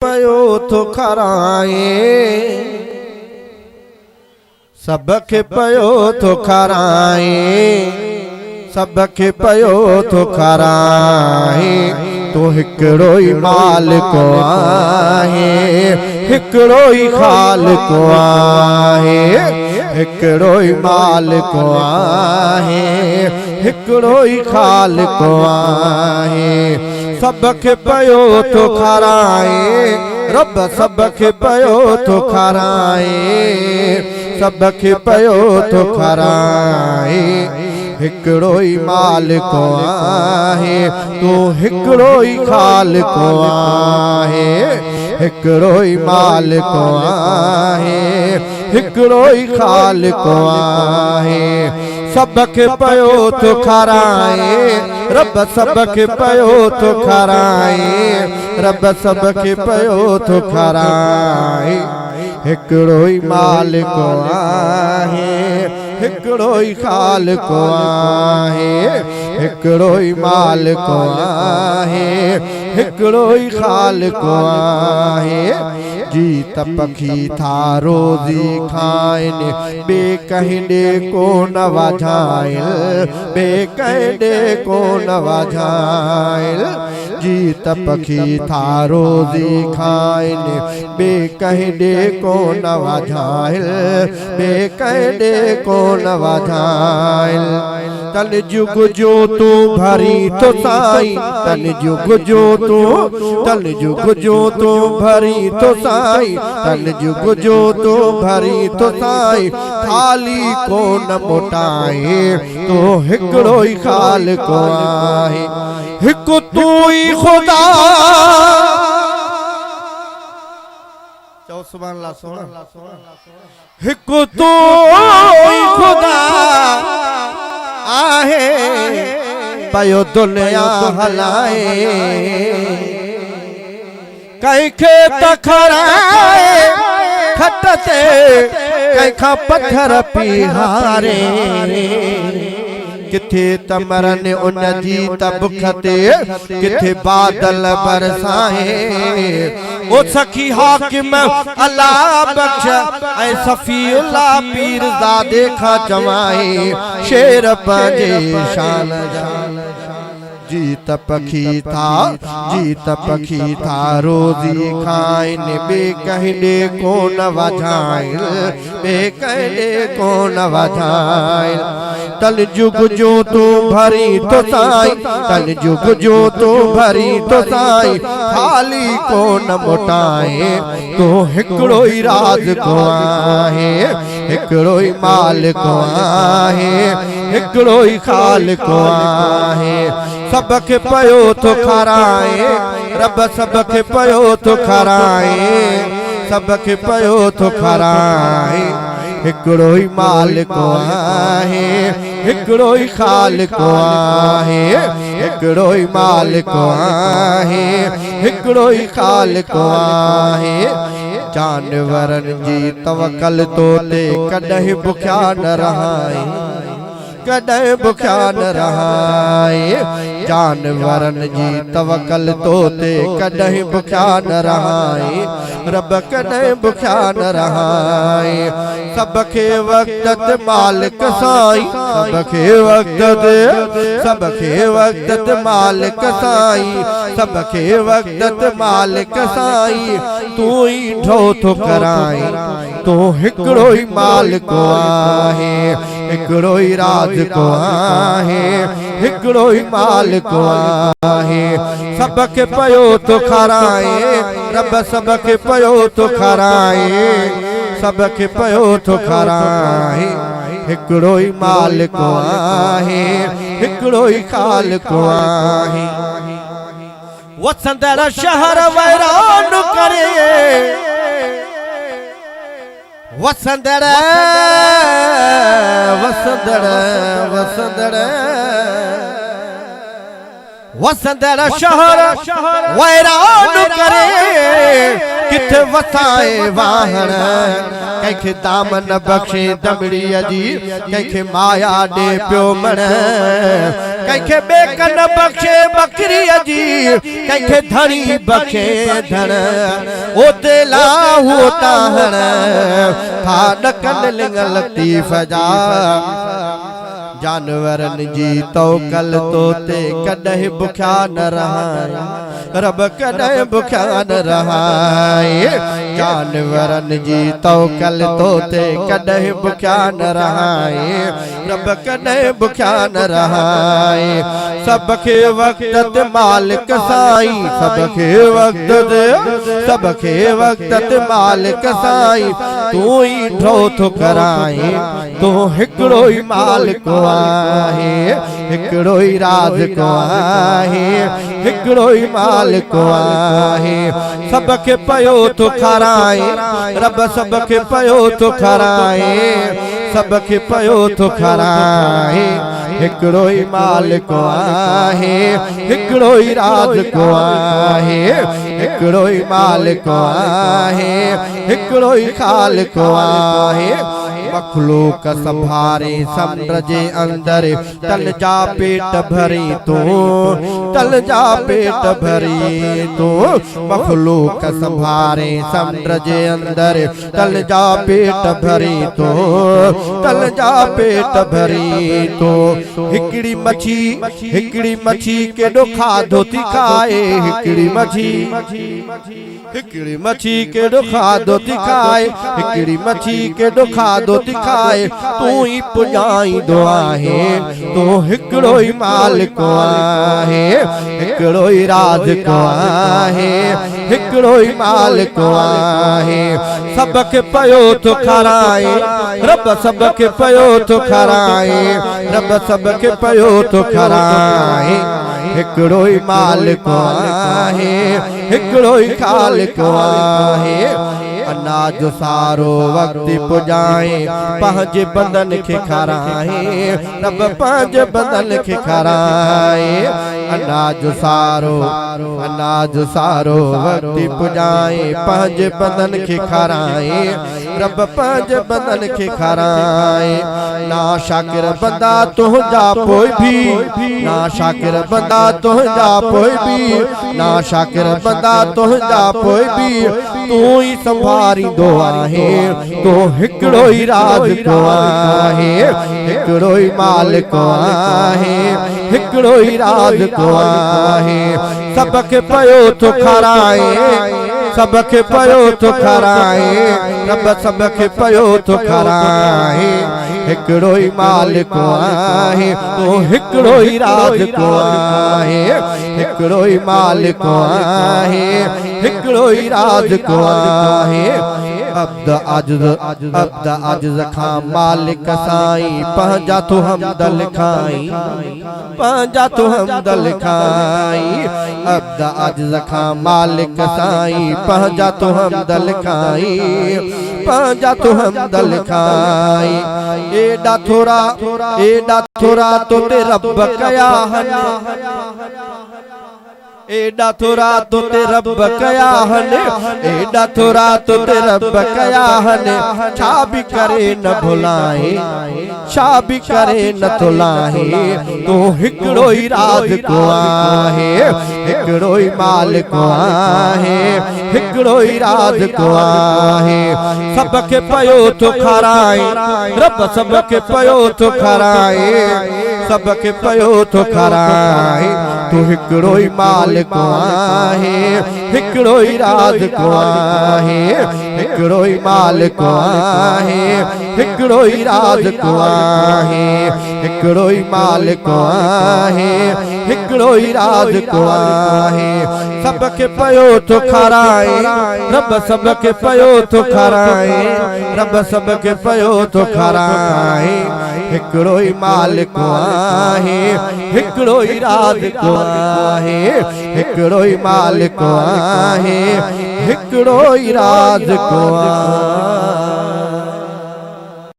पयो थो खाराए, सबके पयो थो खाराए, सबके पयो थो खाराए। तो हिकड़ो ही मालिक आहे, हिकड़ो ही खालिक आहे, हिकड़ो ही मालिक आहे, हिकड़ो ही खालिक आहे। सबके पयो थो खाराए, रब सबके पयो थो खाराए, सबके पयो थो खाराए। हिकड़ो ही मालिक आहे, तो हिकड़ो ही खालिक आहे, हिकड़ो ही मालिक आहे, हिकड़ो ही खालिक आहे। सबके पयो थो खाराए, रब सबके पयो थो खाराए, रब सबके पयो थो खाराए। हिकड़ो ही मालिक आहे, हिकड़ो ही खालिक आहे, हिकड़ो ही मालिक आहे, हिकड़ो ही खालिक आहे। जीत पखी था रोज़ी खाइन, बे कहंदे को न वाझाइल, बे कहंदे को न वाझाइल। जीत पखी था रोज़ी खाइन, बे कहंदे को न वाझाइल, बे कहंदे को न वाझाइल। तन जुग जो तू भरी तो साई, तन जुग जो तू, तन जुग जो तू भरी तो साई, तन जुग जो तू भरी तो साई। खाली को न मोटाए, तो हिकड़ो ही खालिक आहे, हिकु तू ही खुदा। चओ सुभान अल्लाह, सुभान अल्लाह। हिकु तू ही खुदा आहे, पयो दुनिया हलाए, कंहिंखे त खराए खटते, कंहिंखां पत्थर पीहारे। किथे त मरन उन जी त बुख ते, किथे बादल बरसाए। ओ सखी हाकिम अल्लाह बख्श ऐं सफ़ीउल्लाह पीरज़ादे खां चवाए, शेर पंहिंजे शान जा। जीत पखी था, जीत पखी था रोज़ी खाइन, बे कहंदे को न वाझाइल, बे कहंदे को न वाझाइल। तन जुग जो तू भरी तो साई, तन जुग जो तू भरी तो साई। खाली को न मोटाए, तो हिकड़ो ही राज को आहे, हिकड़ो ही मालिक आहे, हिकड़ो ही खालिक आहे। सबके पयो थो खाराए, रब सबके पयो थो खाराए, सबके पयो थो खाराए। हिकड़ो ही मालिक आहे, हिकड़ो ही खालिक आहे, हिकड़ो ही मालिक आहे, हिकड़ो ही खालिक आहे। जानवरन जी तवक्कल तो ते कॾहिं बुख्या न रहाए, कॾहिं बुख्या न रहाए। जानवरन जी तवक्कल तो ते कॾहिं बुख्या न रहाए, रब कॾहिं बुख्या न रहाए। सबके वक़्त मालिक साईं, सबके वक़्त, सबके वक़्त मालिक साईं, सबके वक़्त मालिक साईं। तू ही ढो थो कराए, तो हिकड़ो ही मालिक आहे, हिकड़ो ही राज को आहे, हिकड़ो ही मालिक आहे। सबके पयो थो खाराए, रब सबके पयो थो खाराए, सबके पयो थो खाराए। हिकड़ो ही मालिक आहे, हिकड़ो ही खालिक आहे। वसंदड़ शहर वैरान करे, वसंदड़ वसंदड़ वसंदड़ वसंदड़ शहर वैरान करे। किथे वसाए वाहण, कंहिंखे दामन बख़्शे दमड़ीअ जी, कंहिंखे माया ॾे पियो मण, कंखे बेकन बख्शे बकरी जी कंखे धनी बख्शे धन ओ दिला होता हन था डकन लिंग लतीफ जा जानवरन जी तौकल तोते कदह बुख्या न रहाए रब कदह बुख्या न रहाए जानवरन जी तौकल तोते कदह बुख्या न रहाए रब कदह बुख्या न रहाए सबके वक्त मालिक साईं सबके वक्त मालिक साईं तू ही ठो थो कराए तू हिकड़ो ही मालिक आहे हिकड़ो ही राज को आहे हिकड़ो ही मालिक आहे सबके पयो तो खराए रब सबके पयो तो खराए सबके पयो तो खराए हिकड़ो ही मालिक आहे हिकड़ो ही राज को आहे हिकड़ो ही मालिक आहे हिकड़ो ही खालिक आहे मखलूक संभारे समुद्र जे अंदर तल जा पेट भरी तू तल जा पेट भरी तू मखलूक संभारे समुद्र जे अंदर तल जा पेट भरी तू तल जा पेट भरी तू हिकड़ी मच्छी केडो खाधो थी खाए हिकड़ी मच्छी केडो खाधो थी खाए हिकड़ी मच्छी केडो खाधो दिखाए तू ही पुजाई दुआहे तू हिकड़ो ही मालिक आहे हिकड़ो ही राज को आहे हिकड़ो ही मालिक आहे सबके पयो तो खराए रब सबके पयो तो खराए रब सबके पयो तो खराए हिकड़ो ही मालिक आहे हिकड़ो ही खालिक आहे अनाज सारो वक्त पुजाए पंज बदन के खराए रब पंज बदन के खराए अनाज सारो वक्त पुजाए पंज बदन के खराए रब पंज बदन के खराए ना शाकिर बंदा तुझा पोई भी ना शाकिर बंदा तुझा पोई भी ना शाकिर बंदा तुझा पोई भी तू ही संभारी दो आहे तो हिकड़ो ही राज को आहे हिकड़ो ही मालिक आहे हिकड़ो ही राज को आहे सबके पयो तो खराए सबके पयो तो खराए रब सबके पयो तो खराए हिकड़ो ही मालिक आहे तो हिकड़ो ही राज को आहे हिकड़ो ही मालिक आहे हिकड़ो ही राज को आहे अब्द अज्ज खां मालिक साईं पंहिंजा तो हमद लिखाई पंहिंजा तो हमद लिखाई अब्द अज्ज खां मालिक साईं पंहिंजा तो हमद लिखाई पंहिंजा तो हमद लिखाई एडा थोरा तो ते रब कया एडा थोरा तो ते रब कया हन एडा थोरा तो ते रब कया हन छा भी करे न भुलाए छा भी करे न तुलाए तो हिकड़ो ही राज को आहे हिकड़ो ही मालिक आहे हिकड़ो ही राज को आहे सबके पयो तो खराए रब सबके पयो तो खराए सबके पयो तो खराए तू हिकड़ो ही मालिक आहे हिकड़ो ही राज को आहे हिकड़ो ही मालिक आहे हिकड़ो ही राज को आहे हिकड़ो ही मालिक आहे हिकड़ो ही राज को आहे सबके पयो तो खराए रब सबके पयो तो खराए रब सबके पयो तो खराए हिकड़ो ही मालिक आहे हिकड़ो ही राज को आहे हिकड़ो ही मालिक आहे हिकड़ो ही राज को आहे।